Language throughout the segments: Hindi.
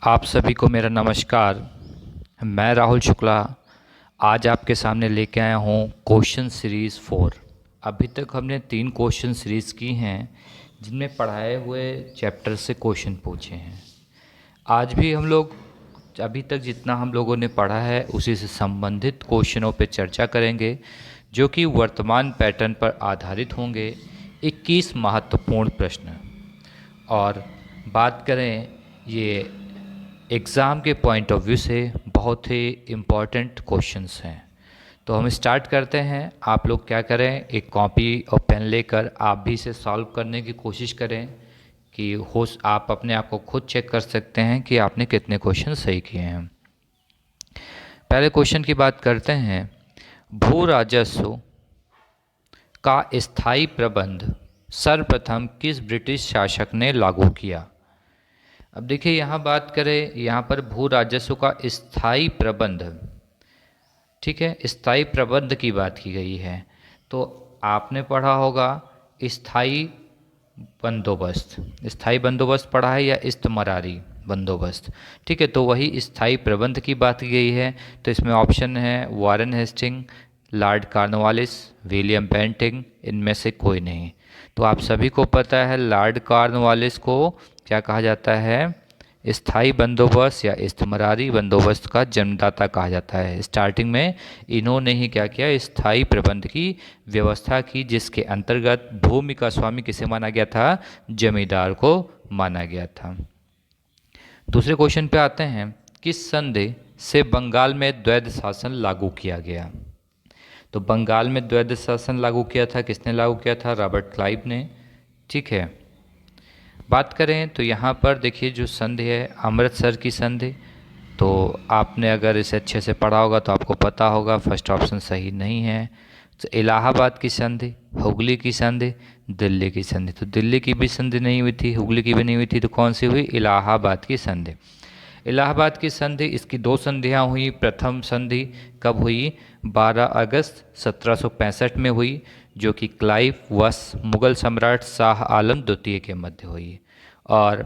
आप सभी को मेरा नमस्कार। मैं राहुल शुक्ला आज आपके सामने लेके आया हूँ क्वेश्चन सीरीज़ 4। अभी तक हमने 3 क्वेश्चन सीरीज़ की हैं जिनमें पढ़ाए हुए चैप्टर से क्वेश्चन पूछे हैं। आज भी हम लोग अभी तक जितना हम लोगों ने पढ़ा है उसी से संबंधित क्वेश्चनों पर चर्चा करेंगे जो कि वर्तमान पैटर्न पर आधारित होंगे। 21 महत्वपूर्ण प्रश्न और बात करें ये एग्ज़ाम के पॉइंट ऑफ व्यू से बहुत ही इम्पॉर्टेंट क्वेश्चंस हैं। तो हम स्टार्ट करते हैं। आप लोग क्या करें, एक कॉपी और पेन लेकर आप भी इसे सॉल्व करने की कोशिश करें कि आप अपने आप को खुद चेक कर सकते हैं कि आपने कितने क्वेश्चन सही किए हैं। पहले क्वेश्चन की बात करते हैं। भू राजस्व का स्थायी प्रबंध सर्वप्रथम किस ब्रिटिश शासक ने लागू किया? अब देखिए यहाँ बात करें, यहाँ पर भू राजस्व का स्थायी प्रबंध, ठीक है, स्थायी प्रबंध की बात की गई है। तो आपने पढ़ा होगा स्थायी बंदोबस्त। स्थायी बंदोबस्त पढ़ा है या इस्तमरारी बंदोबस्त, ठीक है। तो वही स्थायी प्रबंध की बात की गई है। तो इसमें ऑप्शन है Warren Hastings, Lord Cornwallis, William Bentinck, इनमें से कोई नहीं। तो आप सभी को पता है लॉर्ड कॉर्नवालिस को क्या कहा जाता है, स्थायी बंदोबस्त या इस्तमरारी बंदोबस्त का जन्मदाता कहा जाता है। स्टार्टिंग में इन्होंने ही क्या किया, स्थायी प्रबंध की व्यवस्था की, जिसके अंतर्गत भूमि का स्वामी किसे माना गया था, जमींदार को माना गया था। दूसरे क्वेश्चन पे आते हैं। किस संधि से बंगाल में द्वैध शासन लागू किया गया? तो बंगाल में द्वैध शासन लागू किया था, किसने लागू किया था, रॉबर्ट क्लाइव ने, ठीक है। बात करें तो यहाँ पर देखिए जो संधि है अमृतसर की संधि। तो आपने अगर इसे अच्छे से पढ़ा होगा तो आपको पता होगा फर्स्ट ऑप्शन सही नहीं है। तो इलाहाबाद की संधि, हुगली की संधि, दिल्ली की संधि। तो दिल्ली की भी संधि नहीं हुई थी, हुगली की भी नहीं हुई थी, तो कौन सी हुई, इलाहाबाद की संधि। इलाहाबाद की संधि, इसकी 2 संधियाँ हुई। प्रथम संधि कब हुई, 12 अगस्त 1765 में हुई, जो कि क्लाइव व मुगल सम्राट शाह आलम द्वितीय के मध्य हुई। और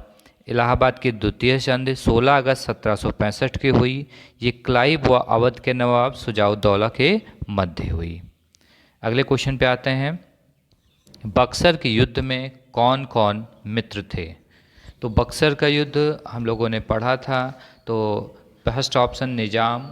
इलाहाबाद की द्वितीय संधि 16 अगस्त 1765 की हुई। ये क्लाइव व अवध के नवाब शुजाउद्दौला के मध्य हुई। अगले क्वेश्चन पे आते हैं। बक्सर के युद्ध में कौन कौन मित्र थे? तो बक्सर का युद्ध हम लोगों ने पढ़ा था। तो फर्स्ट ऑप्शन निजाम,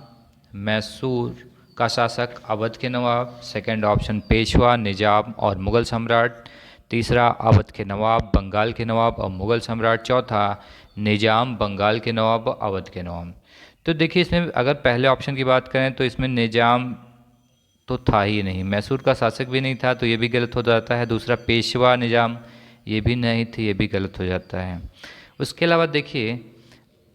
मैसूर का शासक, अवध के नवाब। सेकंड ऑप्शन पेशवा, निजाम और मुगल सम्राट। तीसरा अवध के नवाब, बंगाल के नवाब और मुगल सम्राट। चौथा निजाम, बंगाल के नवाब और अवध के नवाब। तो देखिए इसमें अगर पहले ऑप्शन की बात करें तो इसमें निजाम तो था ही नहीं, मैसूर का शासक भी नहीं था, तो ये भी गलत हो जाता है। दूसरा पेशवा निजाम, ये भी नहीं थी, ये भी गलत हो जाता है। उसके अलावा देखिए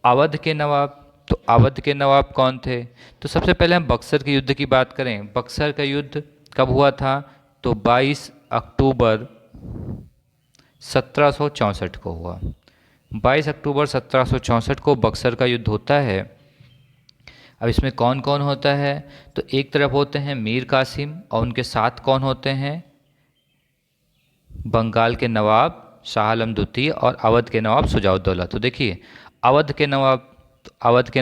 अवध के नवाब, तो अवध के नवाब कौन थे? तो सबसे पहले हम बक्सर के युद्ध की बात करें। बक्सर का युद्ध कब हुआ था? तो 22 अक्टूबर 1764 को हुआ। 22 अक्टूबर 1764 को बक्सर का युद्ध होता है। अब इसमें कौन कौन होता है? तो एक तरफ होते हैं मीर कासिम और उनके साथ कौन होते हैं, बंगाल के नवाब शाह आलम द्वितीय और अवध के नवाब शुजाउद्दौला। तो देखिए अवध के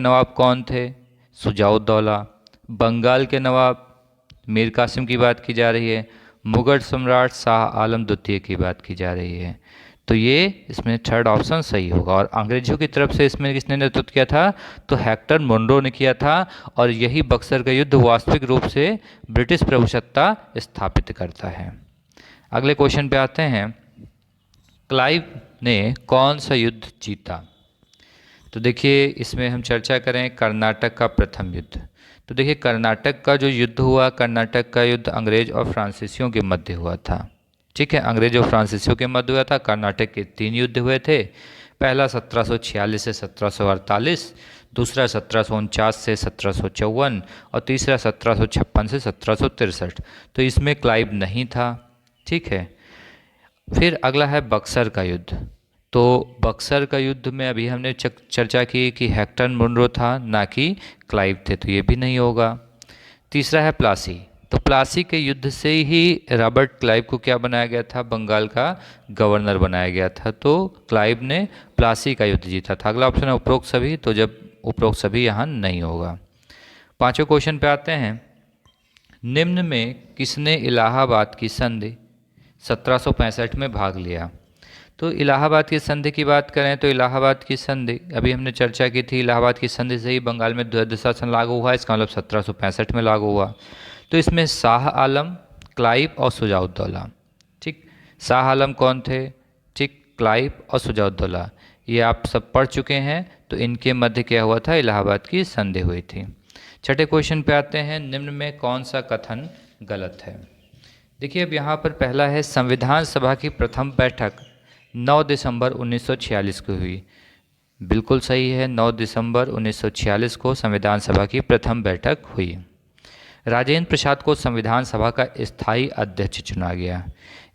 नवाब कौन थे, शुजाउद्दौला। बंगाल के नवाब मीर कासिम की बात की जा रही है। मुगल सम्राट शाह आलम द्वितीय की बात की जा रही है। तो ये इसमें थर्ड ऑप्शन सही होगा। और अंग्रेजों की तरफ से इसमें किसने नेतृत्व किया था? तो हेक्टर मुनरो ने किया था। और यही बक्सर का युद्ध वास्तविक रूप से ब्रिटिश प्रभुसत्ता स्थापित करता है। अगले क्वेश्चन पे आते हैं। क्लाइव ने कौन सा युद्ध जीता? तो देखिए इसमें हम चर्चा करें कर्नाटक का प्रथम युद्ध। तो देखिए कर्नाटक का जो युद्ध हुआ, कर्नाटक का युद्ध अंग्रेज और फ्रांसीसियों के मध्य हुआ था, ठीक है। अंग्रेज और फ्रांसीसियों के मध्य हुआ था। कर्नाटक के 3 युद्ध हुए थे। पहला 1746 से 1748, दूसरा 1749 से 1754 और तीसरा 1756 से 1763। तो इसमें क्लाइव नहीं था, ठीक है। फिर अगला है बक्सर का युद्ध। तो बक्सर का युद्ध में अभी हमने चर्चा की कि हेक्टर मुनरो था, ना कि क्लाइव थे, तो ये भी नहीं होगा। तीसरा है प्लासी। तो प्लासी के युद्ध से ही रॉबर्ट क्लाइव को क्या बनाया गया था, बंगाल का गवर्नर बनाया गया था। तो क्लाइव ने प्लासी का युद्ध जीता था। अगला ऑप्शन है उपरोक्त सभी, तो जब उपरोक्त सभी यहाँ नहीं होगा। पांचवें क्वेश्चन पे आते हैं, निम्न में किसने इलाहाबाद की संधि 1765 में भाग लिया। तो इलाहाबाद की संधि की बात करें तो इलाहाबाद की संधि अभी हमने चर्चा की थी, इलाहाबाद की संधि से ही बंगाल में द्वैध शासन लागू हुआ, इसका मतलब 1765 में लागू हुआ। तो इसमें शाह आलम, क्लाइव और शुजाउद्दौला, ठीक। शाह आलम कौन थे, ठीक, क्लाइव और शुजाउद्दौला, ये आप सब पढ़ चुके हैं। तो इनके मध्य क्या हुआ था, इलाहाबाद की संधि हुई थी। छठे क्वेश्चन पे आते हैं, निम्न में कौन सा कथन गलत है। देखिए अब यहाँ पर पहला है, संविधान सभा की प्रथम बैठक 9 दिसंबर 1946 को हुई। बिल्कुल सही है, 9 दिसंबर 1946 को संविधान सभा की प्रथम बैठक हुई। राजेंद्र प्रसाद को संविधान सभा का स्थायी अध्यक्ष चुना गया।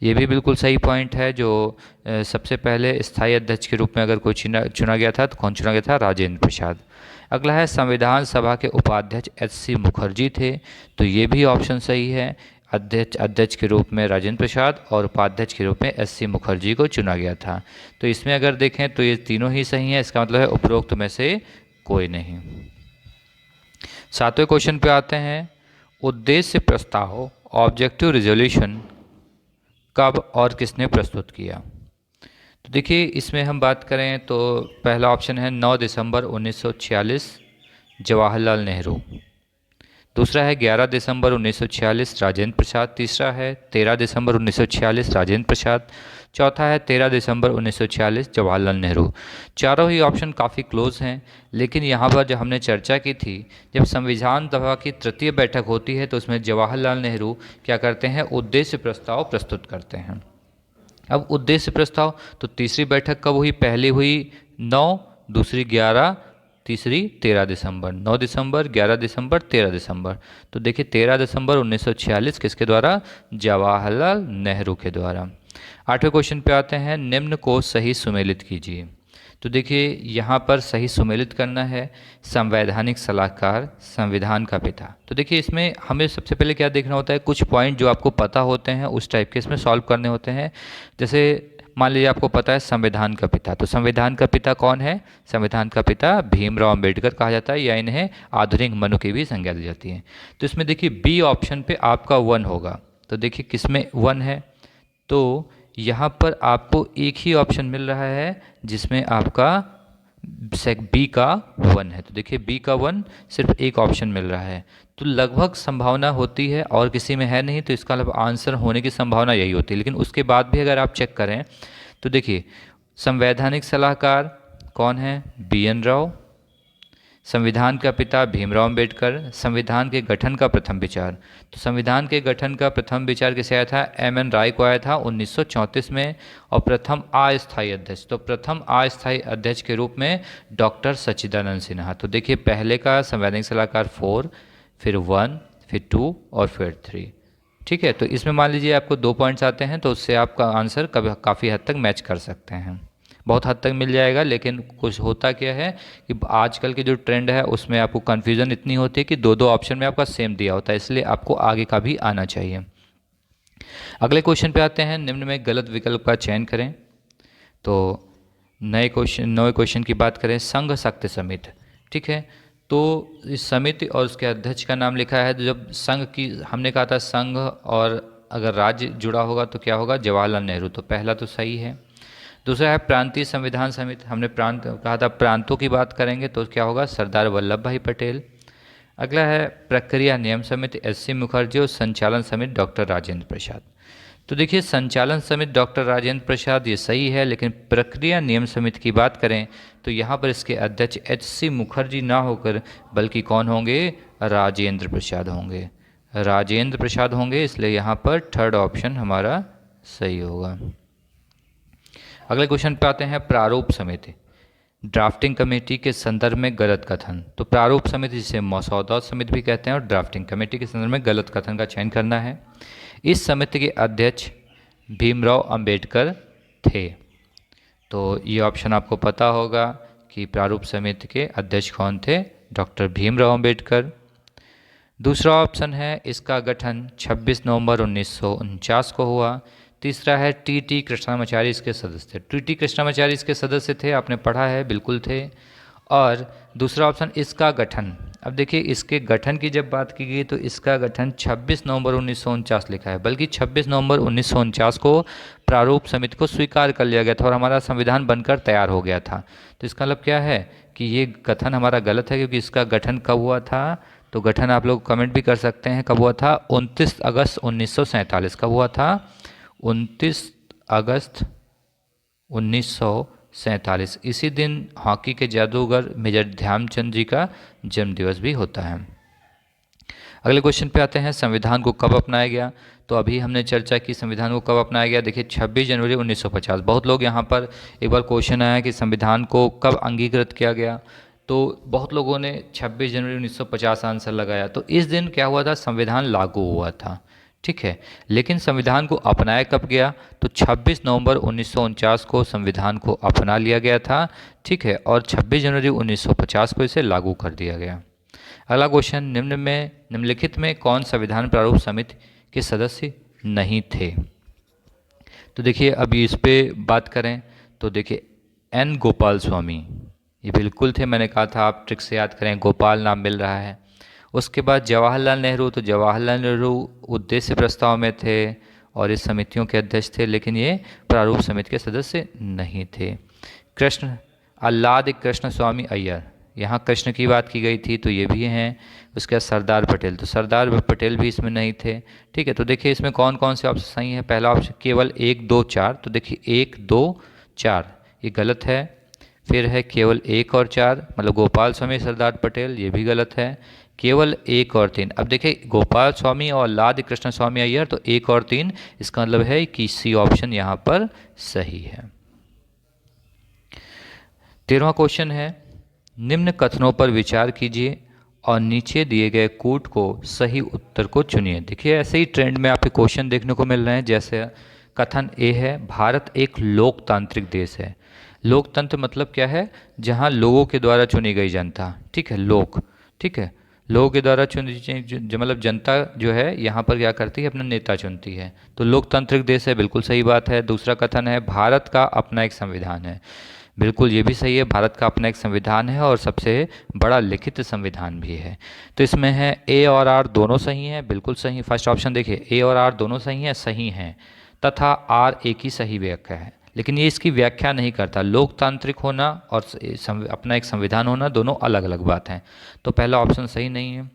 ये भी बिल्कुल सही पॉइंट है। जो सबसे पहले स्थायी अध्यक्ष के रूप में अगर कोई चुना गया था तो कौन चुना गया था, राजेंद्र प्रसाद। अगला है, संविधान सभा के उपाध्यक्ष एच.सी. मुखर्जी थे। तो ये भी ऑप्शन सही है, अध्यक्ष के रूप में राजेंद्र प्रसाद और उपाध्यक्ष के रूप में एच.सी. मुखर्जी को चुना गया था। तो इसमें अगर देखें तो ये तीनों ही सही हैं, इसका मतलब है उपरोक्त में से कोई नहीं। सातवें क्वेश्चन पे आते हैं, उद्देश्य प्रस्ताव ऑब्जेक्टिव रिजोल्यूशन कब और किसने प्रस्तुत किया। तो देखिए इसमें हम बात करें तो पहला ऑप्शन है 9 दिसंबर 1946 जवाहरलाल नेहरू। दूसरा है 11 दिसंबर 1946 राजेंद्र प्रसाद। तीसरा है 13 दिसंबर 1946 राजेंद्र प्रसाद। चौथा है 13 दिसंबर 1946 जवाहरलाल नेहरू। चारों ही ऑप्शन काफ़ी क्लोज हैं, लेकिन यहाँ पर जब हमने चर्चा की थी, जब संविधान सभा की तृतीय बैठक होती है तो उसमें जवाहरलाल नेहरू क्या करते हैं, उद्देश्य प्रस्ताव प्रस्तुत करते हैं। अब उद्देश्य प्रस्ताव तो तीसरी बैठक कब हुई, पहली हुई 9, दूसरी 11, तीसरी 13 दिसंबर। 9 दिसंबर, 11 दिसंबर, 13 दिसंबर। तो देखिए 13 दिसंबर 1946 किसके द्वारा, जवाहरलाल नेहरू के द्वारा। आठवें क्वेश्चन पे आते हैं, निम्न को सही सुमेलित कीजिए। तो देखिए यहाँ पर सही सुमेलित करना है, संवैधानिक सलाहकार, संविधान का पिता। तो देखिए इसमें हमें सबसे पहले क्या देखना होता है, कुछ पॉइंट जो आपको पता होते हैं उस टाइप के इसमें सॉल्व करने होते हैं। जैसे मान लीजिए आपको पता है संविधान का पिता, तो संविधान का पिता कौन है, संविधान का पिता भीमराव अंबेडकर कहा जाता है, या इन्हें आधुनिक मनु की भी संज्ञा दी जाती है। तो इसमें देखिए बी ऑप्शन पे आपका 1 होगा। तो देखिए किसमें 1 है, तो यहाँ पर आपको एक ही ऑप्शन मिल रहा है जिसमें आपका बी का 1 है। तो देखिए बी का 1 सिर्फ एक ऑप्शन मिल रहा है, तो लगभग संभावना होती है और किसी में है नहीं, तो इसका मतलब आंसर होने की संभावना यही होती है। लेकिन उसके बाद भी अगर आप चेक करें तो देखिए संवैधानिक सलाहकार कौन है, बी.एन. राव, संविधान का पिता भीमराव अंबेडकर, संविधान के गठन का प्रथम विचार। तो संविधान के गठन का प्रथम विचार किसे आया था, एम.एन. राय को आया था 1934 में। और प्रथम अस्थायी अध्यक्ष, तो प्रथम अस्थायी अध्यक्ष के रूप में डॉक्टर सच्चिदानंद सिन्हा। तो देखिए पहले का संवैधानिक सलाहकार 4, फिर 1, फिर 2 और फिर 3, ठीक है। तो इसमें मान लीजिए आपको 2 पॉइंट्स आते हैं, तो उससे आपका आंसर काफ़ी हद तक मैच कर सकते हैं, बहुत हद तक मिल जाएगा। लेकिन कुछ होता क्या है कि आजकल की जो ट्रेंड है उसमें आपको कन्फ्यूज़न इतनी होती है कि 2 ऑप्शन में आपका सेम दिया होता है, इसलिए आपको आगे का भी आना चाहिए। अगले क्वेश्चन पे आते हैं, निम्न में गलत विकल्प का चयन करें। तो नए क्वेश्चन की बात करें, संघ शक्ति समिति, ठीक है। तो इस समिति और उसके अध्यक्ष का नाम लिखा है। तो जब संघ की हमने कहा था संघ और अगर राज्य जुड़ा होगा तो क्या होगा, जवाहरलाल नेहरू। तो पहला तो सही है। दूसरा है प्रांतीय संविधान समिति, हमने प्रांत कहा था, प्रांतों की बात करेंगे तो क्या होगा, सरदार वल्लभ भाई पटेल। अगला है प्रक्रिया नियम समिति, एच.सी. मुखर्जी, और संचालन समिति डॉक्टर राजेंद्र प्रसाद। तो देखिए संचालन समिति डॉक्टर राजेंद्र प्रसाद ये सही है, लेकिन प्रक्रिया नियम समिति की बात करें तो यहाँ पर इसके अध्यक्ष एच.सी. मुखर्जी ना होकर बल्कि कौन होंगे, राजेंद्र प्रसाद होंगे, राजेंद्र प्रसाद होंगे। इसलिए यहाँ पर थर्ड ऑप्शन हमारा सही होगा। अगले क्वेश्चन पे आते हैं, प्रारूप समिति, ड्राफ्टिंग कमेटी के संदर्भ में गलत कथन। तो प्रारूप समिति जिसे मसौदा समिति भी कहते हैं और ड्राफ्टिंग कमेटी के संदर्भ में गलत कथन का चयन करना है। इस समिति के अध्यक्ष भीमराव अंबेडकर थे। तो ये ऑप्शन आपको पता होगा कि प्रारूप समिति के अध्यक्ष कौन थे, डॉक्टर भीमराव अंबेडकर। दूसरा ऑप्शन है इसका गठन 26 नवंबर 1949 को हुआ। तीसरा है टी कृष्णामाचारी इसके सदस्य थे। टी कृष्णामाचारी इसके सदस्य थे, आपने पढ़ा है, बिल्कुल थे। और दूसरा ऑप्शन इसका गठन, अब देखिए इसके गठन की जब बात की गई तो इसका गठन 26 नवंबर 1949 लिखा है, बल्कि 26 नवंबर 1949 को प्रारूप समिति को स्वीकार कर लिया गया था और हमारा संविधान बनकर तैयार हो गया था। तो इसका मतलब क्या है कि ये कथन हमारा गलत है, क्योंकि इसका गठन कब हुआ था? तो गठन आप लोग कमेंट भी कर सकते हैं, कब हुआ था? 29 अगस्त 1947। कब हुआ था? 29 अगस्त 1947। इसी दिन हॉकी के जादूगर मेजर ध्यानचंद जी का जन्मदिवस भी होता है। अगले क्वेश्चन पे आते हैं, संविधान को कब अपनाया गया? तो अभी हमने चर्चा की संविधान को कब अपनाया गया। देखिए 26 जनवरी 1950। बहुत लोग यहाँ पर एक बार क्वेश्चन आया कि संविधान को कब अंगीकृत किया गया, तो बहुत लोगों ने 26 जनवरी 1950 आंसर लगाया। तो इस दिन क्या हुआ था? संविधान लागू हुआ था, ठीक है। लेकिन संविधान को अपनाया कब गया? तो 26 नवंबर 1949 को संविधान को अपना लिया गया था, ठीक है, और 26 जनवरी 1950 को इसे लागू कर दिया गया। अगला क्वेश्चन, निम्नलिखित में कौन संविधान प्रारूप समिति के सदस्य नहीं थे? तो देखिए अभी इस पे बात करें तो देखिए एन गोपाल स्वामी, ये बिल्कुल थे, मैंने कहा था आप ट्रिक से याद करें, गोपाल नाम मिल रहा है। उसके बाद जवाहरलाल नेहरू, तो जवाहरलाल नेहरू उद्देश्य प्रस्ताव में थे और इस समितियों के अध्यक्ष थे, लेकिन ये प्रारूप समिति के सदस्य नहीं थे। अल्लाद कृष्ण स्वामी अय्यर, यहाँ कृष्ण की बात की गई थी तो ये भी हैं। उसके बाद सरदार पटेल, तो सरदार पटेल भी इसमें नहीं थे, ठीक है। तो देखिए इसमें कौन कौन से ऑप्शन सही है? पहला ऑप्शन केवल 1 2 4, तो देखिए 1 2 4 ये गलत है। फिर है केवल 1 और 4, मतलब गोपाल स्वामी सरदार पटेल, ये भी गलत है। केवल 1 और 3, अब देखिए गोपाल स्वामी और लाद कृष्ण स्वामी अय्यर, तो 1 और 3, इसका मतलब है कि सी ऑप्शन यहाँ पर सही है। 13वां क्वेश्चन है, निम्न कथनों पर विचार कीजिए और नीचे दिए गए कूट को सही उत्तर को चुनिए। देखिए ऐसे ही ट्रेंड में आपके क्वेश्चन देखने को मिल रहे हैं। जैसे कथन ए है, भारत एक लोकतांत्रिक देश है। लोकतंत्र मतलब क्या है? जहां लोगों के द्वारा चुनी गई जनता, ठीक है, लोग, ठीक है, लोगों के द्वारा चुनी, मतलब जनता जो है यहाँ पर क्या करती है? अपना नेता चुनती है। तो लोकतांत्रिक देश है, बिल्कुल सही बात है। दूसरा कथन है, भारत का अपना एक संविधान है। बिल्कुल ये भी सही है, भारत का अपना एक संविधान है और सबसे बड़ा लिखित संविधान भी है। तो इसमें है ए और आर दोनों सही हैं, बिल्कुल सही। फर्स्ट ऑप्शन देखिए, ए और आर दोनों सही हैं, तथा आर एक ही सही व्याख्या है, लेकिन ये इसकी व्याख्या नहीं करता। लोकतांत्रिक होना और अपना एक संविधान होना दोनों अलग अलग बात हैं। तो पहला ऑप्शन सही नहीं है।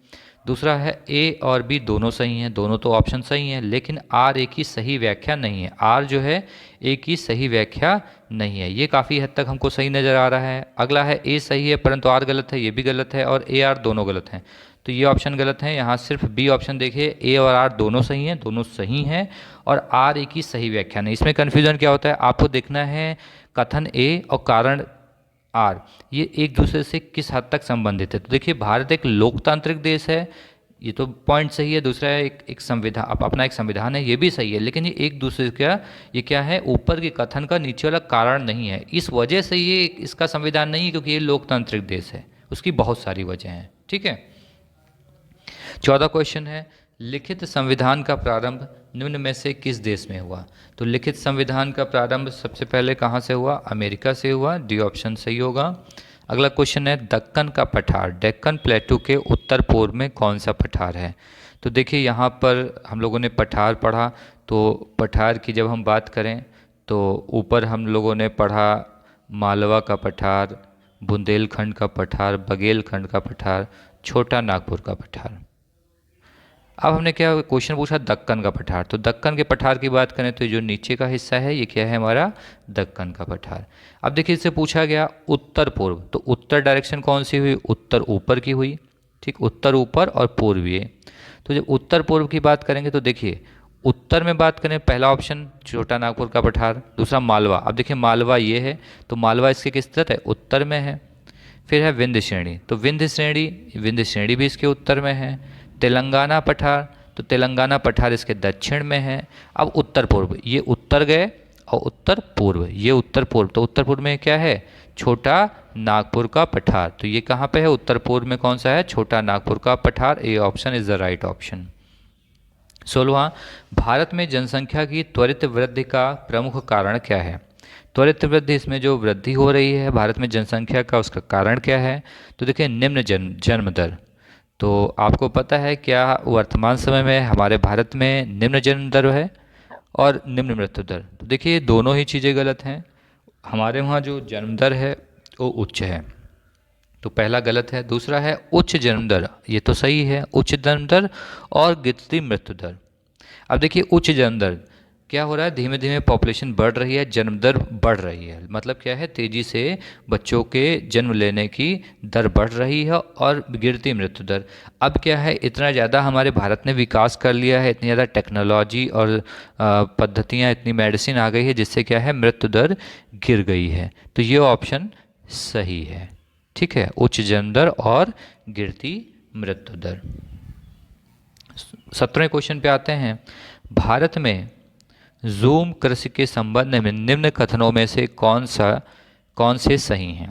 दूसरा है ए और बी दोनों सही हैं, दोनों तो ऑप्शन सही हैं, लेकिन आर एक ही सही व्याख्या नहीं है। आर जो है एक ही सही व्याख्या नहीं है, ये काफ़ी हद तक हमको सही नज़र आ रहा है। अगला है ए सही है परंतु आर गलत है, ये भी गलत है, और ए आर दोनों गलत हैं, तो ये ऑप्शन गलत है। यहाँ सिर्फ बी ऑप्शन देखिए, ए और आर दोनों सही हैं, दोनों सही हैं, और आर एक ही सही व्याख्या नहीं। इसमें कन्फ्यूजन क्या होता है? आपको देखना है कथन ए और कारण आर, ये एक दूसरे से किस हद तक संबंधित है। तो देखिए भारत एक लोकतांत्रिक देश है, ये तो पॉइंट सही है। दूसरा है एक संविधान, अपना एक संविधान है, ये भी सही है, लेकिन ये एक दूसरे का, ये क्या है? ऊपर के कथन का नीचे वाला कारण नहीं है, इस वजह से ये इसका संविधान नहीं है, क्योंकि ये लोकतांत्रिक देश है। उसकी बहुत सारी वजह हैं, ठीक है। 14 क्वेश्चन है, लिखित संविधान का प्रारंभ निम्न में से किस देश में हुआ? तो लिखित संविधान का प्रारंभ सबसे पहले कहाँ से हुआ? अमेरिका से हुआ, डी ऑप्शन सही होगा। अगला क्वेश्चन है, दक्कन का पठार, डेक्कन प्लेटू के उत्तर पूर्व में कौन सा पठार है? तो देखिए यहाँ पर हम लोगों ने पठार पढ़ा, तो पठार की जब हम बात करें तो ऊपर हम लोगों ने पढ़ा मालवा का पठार, बुंदेलखंड का पठार, बघेलखंड का पठार, छोटा नागपुर का पठार। अब हमने क्या क्वेश्चन पूछा? दक्कन का पठार। तो दक्कन के पठार की बात करें तो जो नीचे का हिस्सा है ये क्या है? हमारा दक्कन का पठार। अब देखिए इससे पूछा गया उत्तर पूर्व, तो उत्तर डायरेक्शन कौन सी हुई? उत्तर ऊपर की हुई, ठीक, उत्तर ऊपर और पूर्वीय। तो जब उत्तर पूर्व की बात करेंगे तो देखिए उत्तर में बात करें, पहला ऑप्शन छोटा नागपुर का पठार, दूसरा मालवा। अब देखिए मालवा ये है, तो मालवा इसके किस स्थित है? उत्तर में है। फिर है विंध्य श्रेणी, तो विंध्य श्रेणी भी इसके उत्तर में है। तेलंगाना पठार, तो तेलंगाना पठार इसके दक्षिण में है। अब उत्तर पूर्व, ये उत्तर गए और उत्तर पूर्व, ये उत्तर पूर्व, तो उत्तर पूर्व में क्या है, छोटा नागपुर का पठार, तो ये कहाँ पे है, उत्तर पूर्व में कौन सा है, छोटा नागपुर का पठार। A option is the right option. 16वां, भारत में जनसंख्या की त्वरित वृद्धि का प्रमुख कारण क्या है। त्वरित वृद्धि, इसमें जो वृद्धि हो रही है भारत में जनसंख्या का, उसका कारण क्या है, तो देखिए निम्न जन्म दर। तो आपको पता है क्या वर्तमान समय में हमारे भारत में निम्न जन्म दर है और निम्न मृत्यु दर, तो देखिए दोनों ही चीज़ें गलत हैं। हमारे वहाँ जो जन्म दर है वो उच्च है, तो पहला गलत है। दूसरा है उच्च जन्म दर, ये तो सही है, उच्च जन्म दर और गिरती मृत्यु दर। अब देखिए उच्च जन्म दर क्या हो रहा है, धीमे धीमे पॉपुलेशन बढ़ रही है, जन्म दर बढ़ रही है, मतलब क्या है, तेजी से बच्चों के जन्म लेने की दर बढ़ रही है। और गिरती मृत्यु दर, अब क्या है, इतना ज़्यादा हमारे भारत ने विकास कर लिया है, इतनी ज़्यादा टेक्नोलॉजी और पद्धतियाँ, इतनी मेडिसिन आ गई है, जिससे क्या है, मृत्यु दर गिर गई है। तो ये ऑप्शन सही है, ठीक है, उच्च जन्म दर और गिरती मृत्यु दर। 17वें क्वेश्चन पे आते हैं, भारत में ज़ूम कृषि के संबंध में निम्न कथनों में से कौन से सही हैं।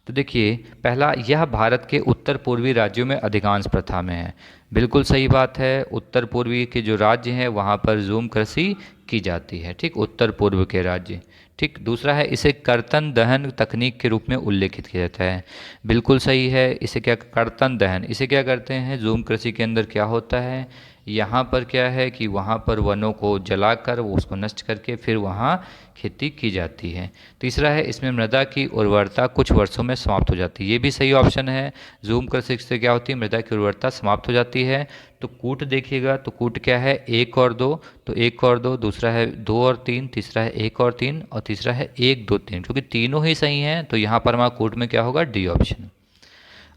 तो देखिए पहला, यह भारत के उत्तर पूर्वी राज्यों में अधिकांश प्रथा में है, बिल्कुल सही बात है, उत्तर पूर्वी के जो राज्य हैं वहाँ पर ज़ूम कृषि की जाती है, ठीक, उत्तर पूर्व के राज्य, ठीक। दूसरा है, इसे कर्तन दहन तकनीक के रूप में उल्लेखित किया जाता है, बिल्कुल सही है, इसे क्या, कर्तन दहन, इसे क्या करते हैं, ज़ूम कृषि के अंदर क्या होता है, यहाँ पर क्या है कि वहाँ पर वनों को जलाकर वो उसको नष्ट करके फिर वहाँ खेती की जाती है। तीसरा है, इसमें मृदा की उर्वरता कुछ वर्षों में समाप्त हो जाती है, ये भी सही ऑप्शन है, ज़ूम कृषि से क्या होती है, मृदा की उर्वरता समाप्त हो जाती है। तो कूट देखिएगा, तो कूट क्या है, 1 और 2, तो 1 और 2, दूसरा है 2 और 3, तीसरा है 1 और 3, और तीसरा है 1 2 3, क्योंकि तीनों ही सही हैं, तो यहाँ पर हमारा कूट में क्या होगा, डी ऑप्शन।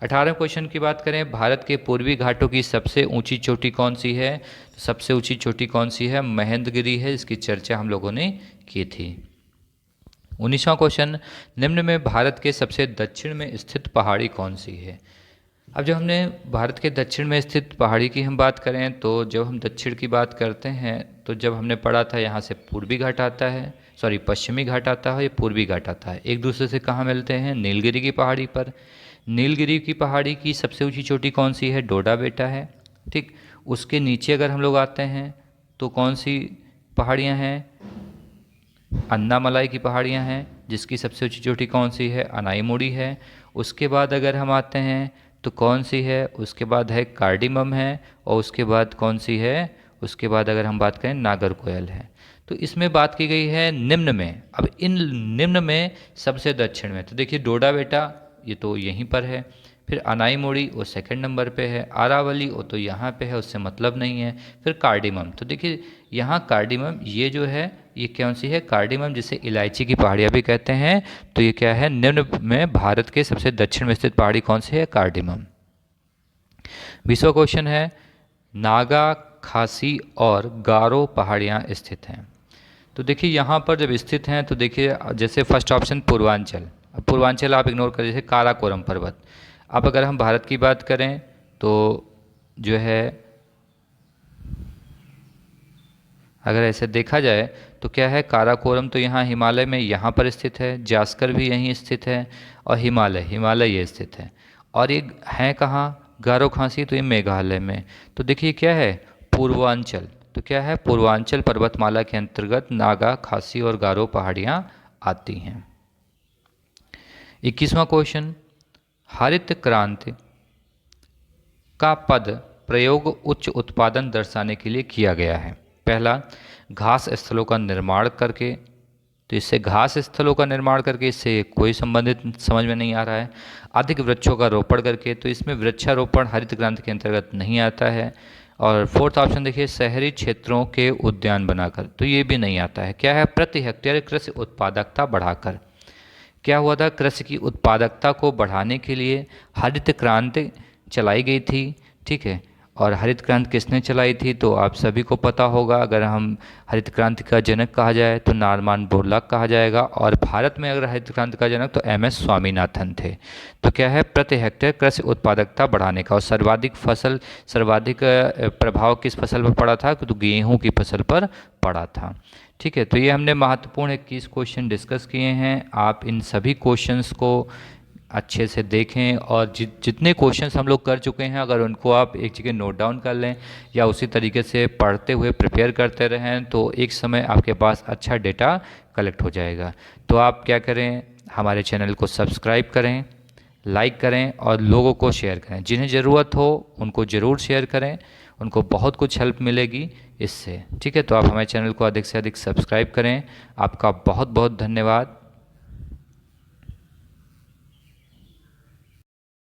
18वें क्वेश्चन की बात करें, भारत के पूर्वी घाटों की सबसे ऊंची चोटी कौन सी है। तो सबसे ऊंची चोटी कौन सी है, महेंद्रगिरी है, इसकी चर्चा हम लोगों ने की थी। 19वां क्वेश्चन, निम्न में भारत के सबसे दक्षिण में स्थित पहाड़ी कौन सी है। अब जब हमने भारत के दक्षिण में स्थित पहाड़ी की हम बात करें, तो जब हम दक्षिण की बात करते हैं, तो जब हमने पढ़ा था यहाँ से पूर्वी घाट आता है, सॉरी पश्चिमी घाट आता है, या पूर्वी घाट आता है, एक दूसरे से कहाँ मिलते हैं, नीलगिरी की पहाड़ी पर। नीलगिरी की पहाड़ी की सबसे ऊंची चोटी कौन सी है, डोडा बेटा है, ठीक। उसके नीचे अगर हम लोग आते हैं तो कौन सी पहाड़ियाँ हैं, अन्नामलाई की पहाड़ियाँ हैं, जिसकी सबसे ऊंची चोटी कौन सी है, अनाईमुड़ी है। उसके बाद अगर हम आते हैं तो कौन सी है, उसके बाद है कार्डिमम है, और उसके बाद कौन सी है, उसके बाद अगर हम बात करें नागरकोयल है। तो इसमें बात की गई है निम्न में। अब इन निम्न में सबसे दक्षिण में, तो देखिए डोडा बेटा ये तो यहीं पर है, फिर अनाईमुड़ी वो सेकंड नंबर पे है, आरावली वो तो यहाँ पे है, उससे मतलब नहीं है, फिर कार्डिमम, तो देखिए यहाँ कार्डिमम ये जो है ये कौन सी है, कार्डिमम, जिसे इलायची की पहाड़ियाँ भी कहते हैं। तो ये क्या है, निम्न में भारत के सबसे दक्षिण में स्थित पहाड़ी कौन सी है, कार्डिमम। 20वां क्वेश्चन है, नागा, खासी और गारो पहाड़ियाँ स्थित हैं। तो देखिए यहाँ पर जब स्थित हैं, तो देखिए जैसे फर्स्ट ऑप्शन पूर्वांचल, अब पूर्वांचल आप इग्नोर करिए, जैसे काराकोरम पर्वत। अब अगर हम भारत की बात करें तो जो है, अगर ऐसे देखा जाए तो क्या है, काराकोरम तो यहाँ हिमालय में यहाँ पर स्थित है, जास्कर भी यहीं स्थित है, और हिमालय ये स्थित है। और ये है कहाँ, गारो खासी, तो ये मेघालय में। तो देखिए क्या है, पूर्वांचल, तो क्या है, पूर्वांचल पर्वतमाला के अंतर्गत नागा, खासी और गारो पहाड़ियाँ आती हैं। 21वां क्वेश्चन, हरित क्रांति का पद प्रयोग उच्च उत्पादन दर्शाने के लिए किया गया है। पहला, घास स्थलों का निर्माण करके, तो इससे घास स्थलों का निर्माण करके इससे कोई संबंधित समझ में नहीं आ रहा है। अधिक वृक्षों का रोपण करके, तो इसमें वृक्षारोपण हरित क्रांति के अंतर्गत नहीं आता है। और फोर्थ ऑप्शन देखिए, शहरी क्षेत्रों के उद्यान बनाकर, तो ये भी नहीं आता है। क्या है, प्रति हेक्टेयर कृषि उत्पादकता बढ़ाकर। क्या हुआ था, कृषि की उत्पादकता को बढ़ाने के लिए हरित क्रांति चलाई गई थी, ठीक है। और हरित क्रांति किसने चलाई थी तो आप सभी को पता होगा। अगर हम हरित क्रांति का जनक कहा जाए तो नॉर्मन बोरलॉग कहा जाएगा, और भारत में अगर हरित क्रांति का जनक तो एम.एस. स्वामीनाथन थे। तो क्या है, प्रति हेक्टेयर कृषि उत्पादकता बढ़ाने का, और सर्वाधिक प्रभाव किस फसल पर पड़ा था तो गेहूं की फसल पर पड़ा था। ठीक है, तो ये हमने महत्वपूर्ण 21 क्वेश्चन डिस्कस किए हैं। आप इन सभी क्वेश्चंस को अच्छे से देखें, और जितने क्वेश्चंस हम लोग कर चुके हैं अगर उनको आप एक जगह नोट डाउन कर लें या उसी तरीके से पढ़ते हुए प्रिपेयर करते रहें तो एक समय आपके पास अच्छा डेटा कलेक्ट हो जाएगा। तो आप क्या करें, हमारे चैनल को सब्सक्राइब करें, लाइक करें और लोगों को शेयर करें। जिन्हें ज़रूरत हो उनको ज़रूर शेयर करें, उनको बहुत कुछ हेल्प मिलेगी इससे। ठीक है, तो आप हमारे चैनल को अधिक से अधिक सब्सक्राइब करें। आपका बहुत बहुत धन्यवाद।